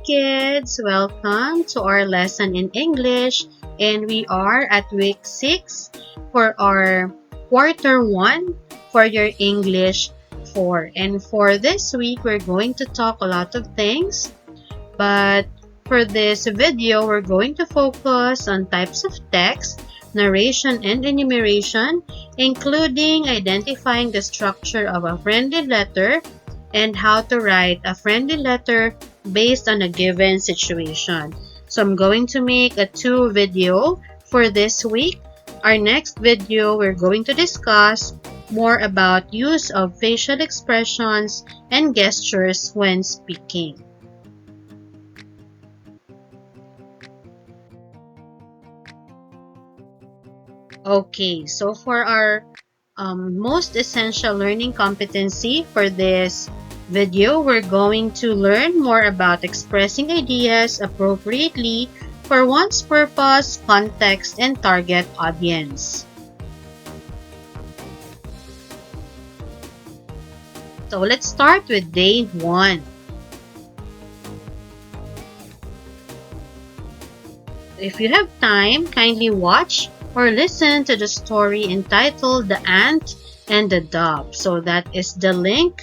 kids! Welcome to our lesson in English, and we are at week 6 for our quarter 1 for your English 4. And for this week, we're going to talk a lot of things, but for this video, we're going to focus on types of text, narration and enumeration, including identifying the structure of a friendly letter and how to write a friendly letter based on a given situation. So I'm going to make a 2 video for this week. Our next video, we're going to discuss more about use of facial expressions and gestures when speaking. Okay, so for our most essential learning competency for this video, we're going to learn more about expressing ideas appropriately for one's purpose, context, and target audience. So let's start with day 1. If you have time, kindly watch or listen to the story entitled The Ant and the Dove. So that is the link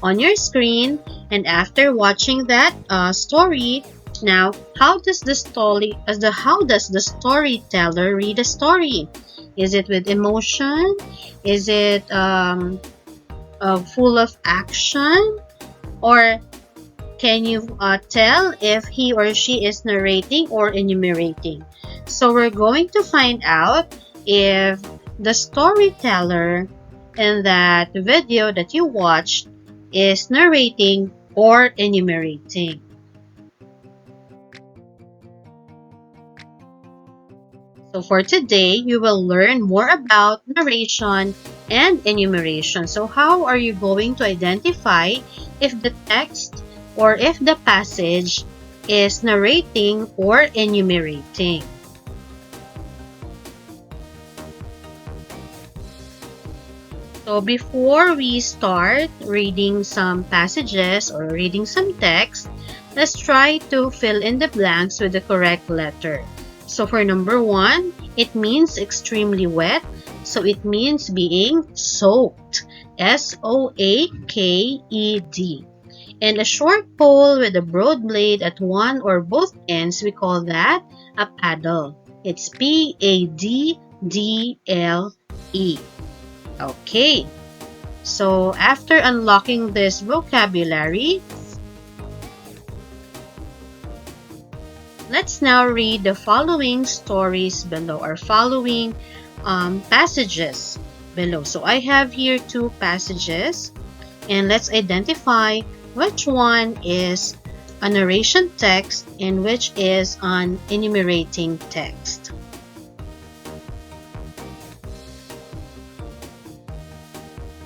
on your screen, and after watching that story, now how does the storyteller read a story? Is it with emotion? Is it full of action? Or can you tell if he or she is narrating or enumerating? So we're going to find out if the storyteller in that video that you watched is narrating or enumerating. So for today, you will learn more about narration and enumeration. So how are you going to identify if the text or if the passage is narrating or enumerating? So before we start reading some passages or reading some text, let's try to fill in the blanks with the correct letter. So for number 1, it means extremely wet. So it means being soaked. S-O-A-K-E-D. And a short pole with a broad blade at one or both ends, we call that a paddle. It's P-A-D-D-L-E. Okay, so after unlocking this vocabulary, let's now read the following stories below, or following passages below. So I have here 2 passages, and let's identify which one is a narration text and which is an enumerating text.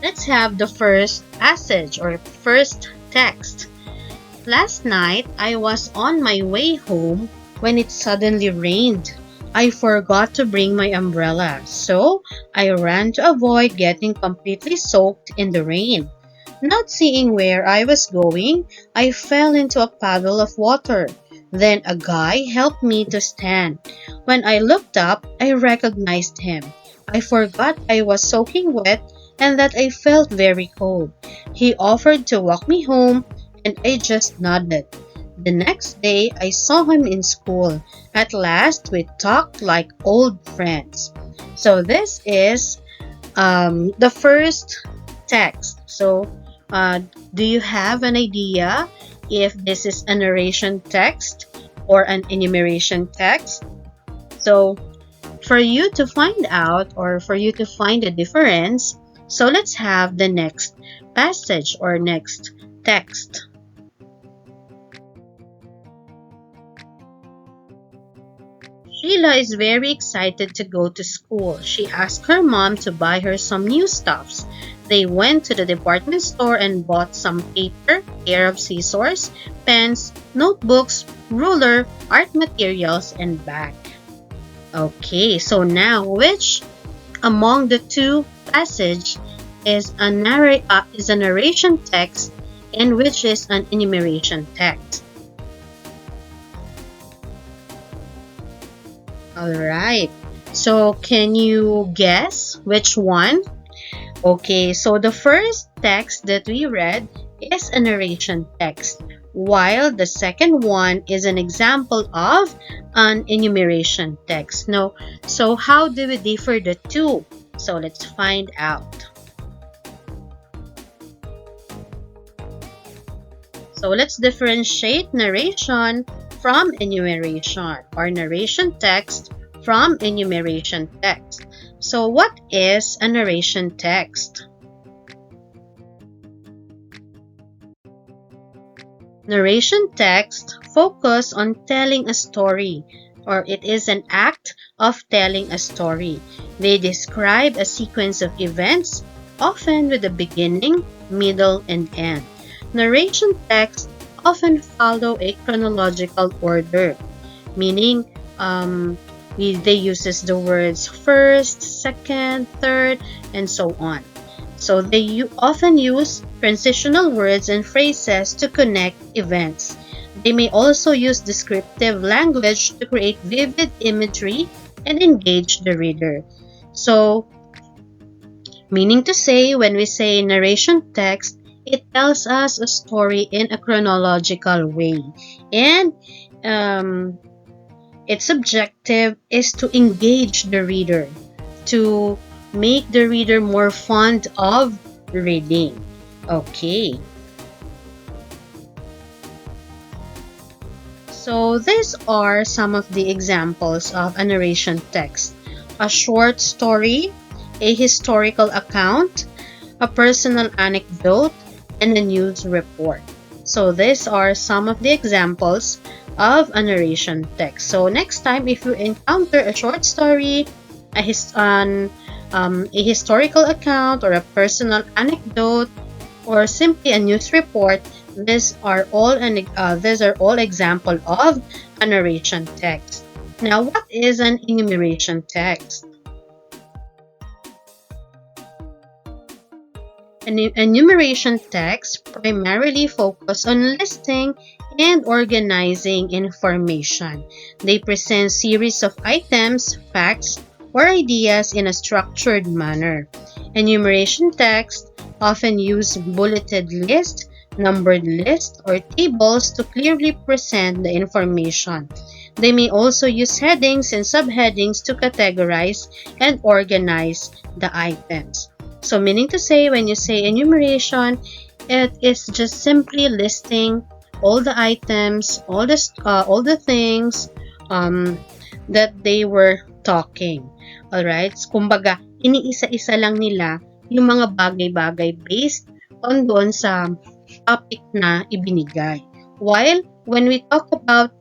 Let's have the first passage or first text. Last night, I was on my way home when it suddenly rained. I forgot to bring my umbrella, so I ran to avoid getting completely soaked in the rain. Not seeing where I was going, I fell into a puddle of water. Then a guy helped me to stand. When I looked up, I recognized him. I forgot I was soaking wet and that I felt very cold. He offered to walk me home, and I just nodded. The next day, I saw him in school. At last, we talked like old friends. So this is the first text. So do you have an idea if this is a narration text or an enumeration text? So for you to find out, or for you to find the difference, so let's have the next passage or next text. Sheila is very excited to go to school. She asked her mom to buy her some new stuffs. They went to the department store and bought some paper, pair of scissors, pens, notebooks, ruler, art materials, and bag. Okay, so now which among the 2 passages is a narration text and which is an enumeration text? Alright. So, can you guess which one? Okay, so the first text that we read is a narration text, while the second one is an example of an enumeration text. No, so how do we differ the two? So let's find out. So let's differentiate narration from enumeration, or narration text from enumeration text. So what is a narration text? Narration text focus on telling a story, or it is an act of telling a story. They describe a sequence of events, often with a beginning, middle, and end. Narration texts often follow a chronological order, meaning they uses the words first, second, third, and so on. So they often use transitional words and phrases to connect events. They may also use descriptive language to create vivid imagery and engage the reader. So, meaning to say, when we say narration text, it tells us a story in a chronological way. And its objective is to engage the reader, to make the reader more fond of reading. Okay. So these are some of the examples of a narration text. A short story, a historical account, a personal anecdote, and a news report. So these are some of the examples of a narration text. So next time, if you encounter a short story, a historical account, or a personal anecdote, or simply a news report, these are all example of a narration text. Now, what is an enumeration text? Enumeration texts primarily focus on listing and organizing information. They present series of items, facts, or ideas in a structured manner. Enumeration texts often use bulleted lists, numbered lists, or tables to clearly present the information. They may also use headings and subheadings to categorize and organize the items. So meaning to say, when you say enumeration, it is just simply listing all the items, all the things that they were talking. Alright? Kumbaga, iniisa-isa lang nila yung mga bagay-bagay based on doon sa topic na ibinigay. While when we talk about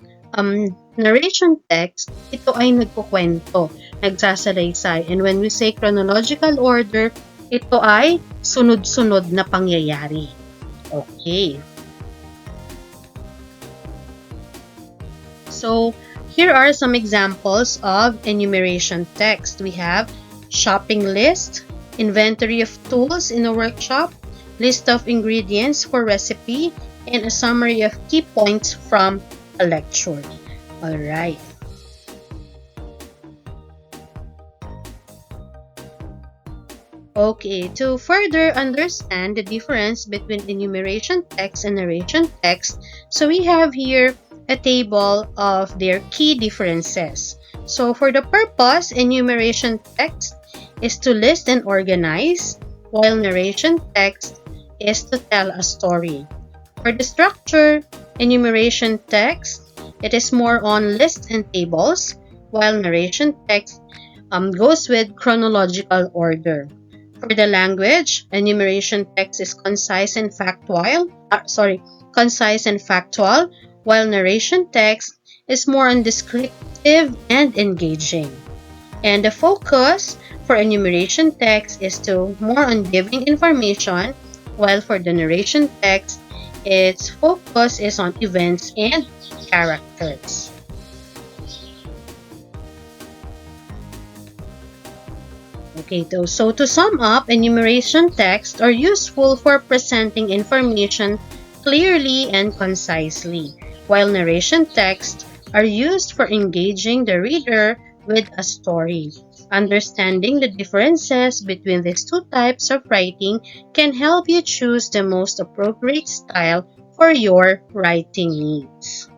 narration text, ito ay nagkukwento, nagsasalaysay. And when we say chronological order, ito ay sunod-sunod na pangyayari. Okay. So, here are some examples of enumeration text. We have shopping list, inventory of tools in a workshop, list of ingredients for recipe, and a summary of key points from a lecture. Alright. Okay, to further understand the difference between enumeration text and narration text, so we have here a table of their key differences. So for the purpose, enumeration text is to list and organize, while narration text is to tell a story. For the structure, enumeration text, it is more on lists and tables, while narration text goes with chronological order. For the language, enumeration text is concise and factual, while narration text is more on descriptive and engaging. And the focus for enumeration text is to more on giving information, while for the narration text, its focus is on events and characters. Okay, so to sum up, enumeration texts are useful for presenting information clearly and concisely, while narration texts are used for engaging the reader with a story. Understanding the differences between these two types of writing can help you choose the most appropriate style for your writing needs.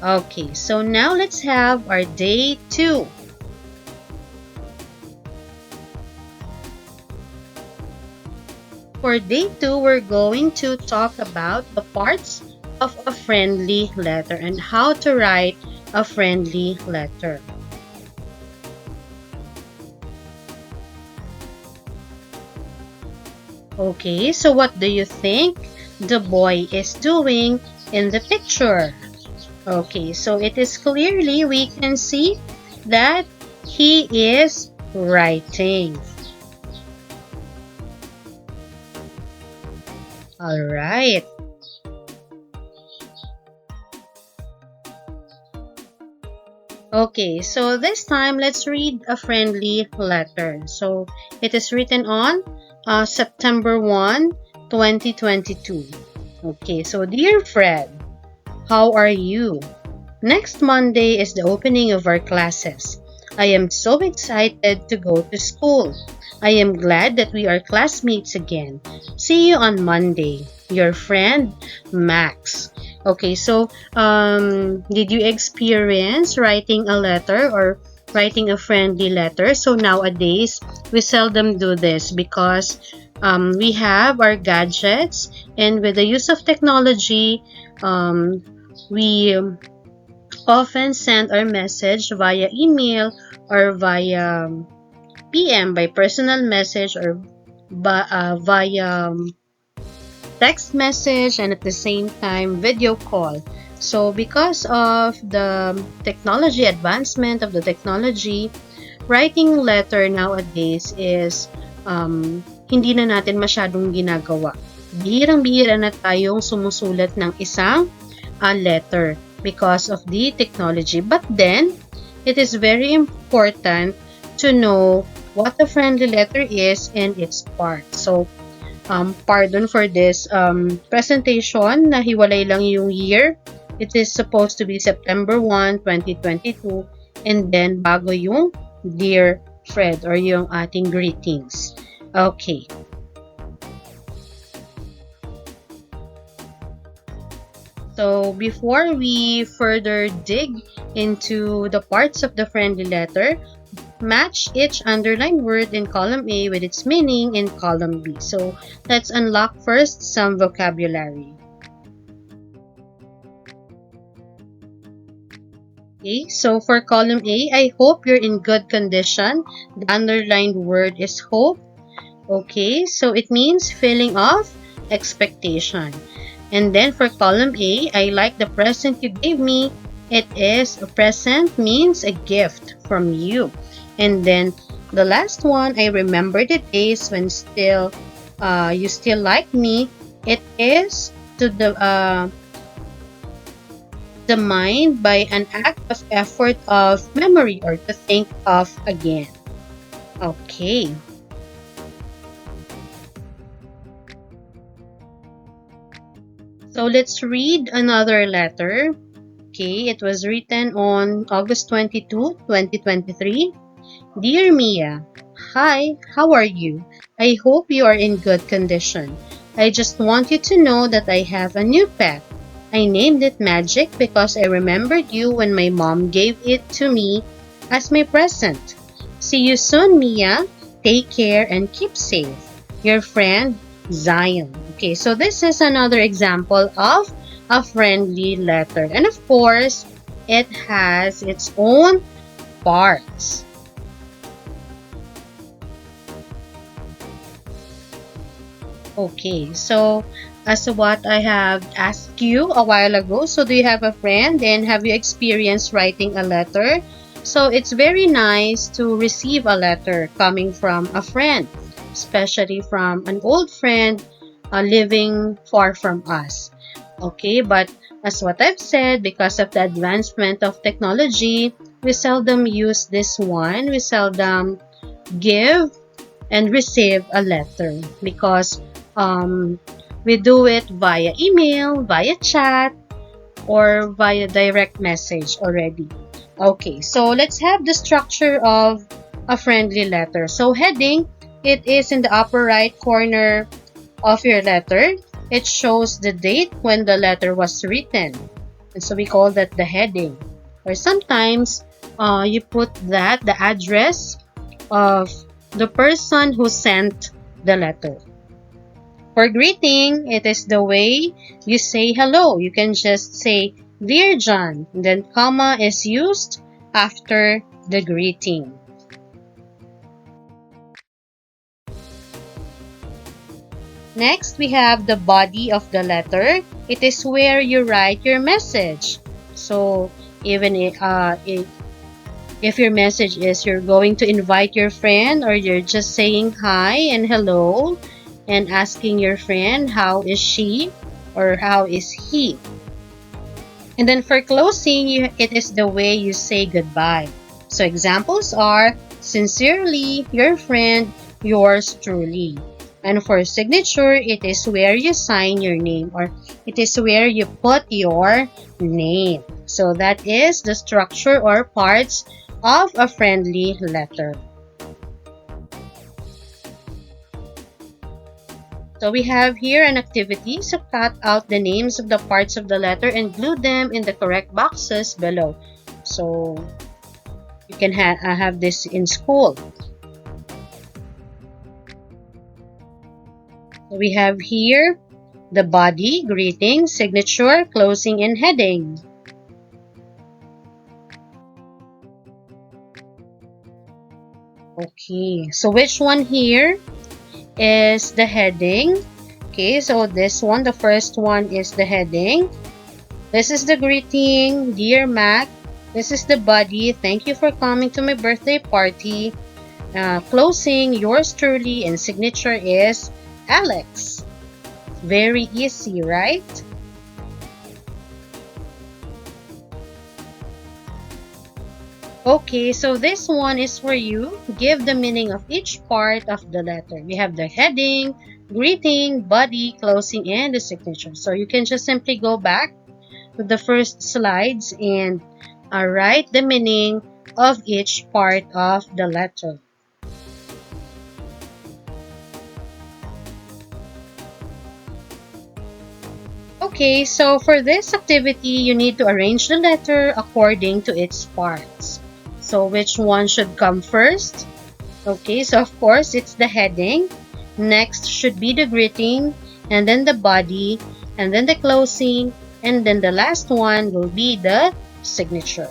Okay, so now let's have our day 2. For day 2, we're going to talk about the parts of a friendly letter and how to write a friendly letter. Okay, so what do you think the boy is doing in the picture? Okay, so it is clearly we can see that he is writing. All right. Okay, so this time let's read a friendly letter. So it is written on September 1, 2022. Okay, so dear Fred, how are you? Next Monday is the opening of our classes. I am so excited to go to school. I am glad that we are classmates again. See you on Monday. Your friend, Max. Okay, so did you experience writing a letter or writing a friendly letter? So nowadays, we seldom do this because we have our gadgets, and with the use of technology, we often send our message via email or via PM, by personal message, or via text message, and at the same time video call. So because of the technology advancement of the technology, writing letter nowadays is hindi na natin masyadong ginagawa. Bihirang-bihira na tayong sumusulat ng isang letter because of the technology. But then, it is very important to know what a friendly letter is and its parts. So, pardon for this presentation, nahiwalay lang yung year. It is supposed to be September 1, 2022, and then bago yung Dear Fred or yung ating greetings. Okay. So, before we further dig into the parts of the friendly letter, match each underlined word in column A with its meaning in column B. So, let's unlock first some vocabulary. Okay, so for column A, I hope you're in good condition. The underlined word is hope. Okay, so it means feeling of expectation. And then for column A, I like the present you gave me. It is a present means a gift from you. And then the last one, I remember the days when you still like me. It is to the mind by an act of effort of memory or to think of again. Okay. So let's read another letter. Okay, it was written on August 22, 2023. Dear Mia, hi, how are you? I hope you are in good condition. I just want you to know that I have a new pet. I named it Magic because I remembered you when my mom gave it to me as my present. See you soon, Mia. Take care and keep safe. Your friend, Zion. Okay, so this is another example of a friendly letter. And of course, it has its own parts. Okay, so as to what I have asked you a while ago, so do you have a friend and have you experienced writing a letter? So it's very nice to receive a letter coming from a friend, especially from an old friend living far from us. Okay, but as what I've said, because of the advancement of technology, we seldom use this one. We seldom give and receive a letter because we do it via email, via chat, or via direct message already. Okay, so let's have the structure of a friendly letter. So heading, it is in the upper right corner of your letter. It shows the date when the letter was written. And so we call that the heading. Or sometimes you put that, the address of the person who sent the letter. For greeting, it is the way you say hello. You can just say, Dear John, and then comma is used after the greeting. Next, we have the body of the letter. It is where you write your message. So, even if your message is you're going to invite your friend or you're just saying hi and hello and asking your friend how is she or how is he. And then for closing, it is the way you say goodbye. So examples are sincerely, your friend, yours truly. And for signature, it is where you sign your name or it is where you put your name. So that is the structure or parts of a friendly letter. So we have here an activity. So cut out the names of the parts of the letter and glue them in the correct boxes below. So you can have this in school. So we have here the body, greeting, signature, closing, and heading. Okay, so which one here is the heading? Okay, so this one, the first one is the heading. This is the greeting, Dear Mac. This is the body, thank you for coming to my birthday party. Closing, yours truly, and signature is Alex. Very easy, right? Okay, so this one is for you. Give the meaning of each part of the letter. We have the heading, greeting, body, closing, and the signature. So you can just simply go back to the first slides and write the meaning of each part of the letter. Okay, so for this activity, you need to arrange the letter according to its parts. So which one should come first? Okay, so of course, it's the heading. Next should be the greeting, and then the body, and then the closing, and then the last one will be the signature.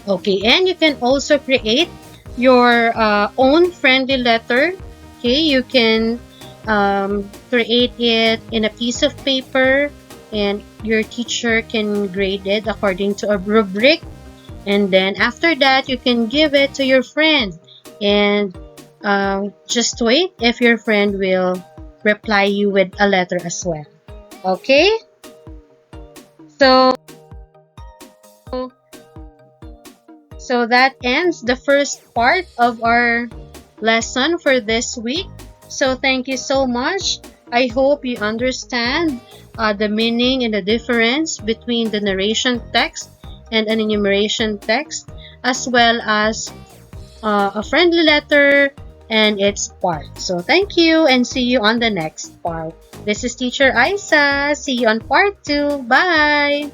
Okay, and you can also create your own friendly letter. Okay, you can create it in a piece of paper and your teacher can grade it according to a rubric, and then after that you can give it to your friend and just wait if your friend will reply you with a letter as well. Okay, so that ends the first part of our lesson for this week. So thank you so much. I hope you understand the meaning and the difference between the narration text and an enumeration text, as well as a friendly letter and its part. So thank you and see you on the next part. This is Teacher Isa. See you on part 2. Bye!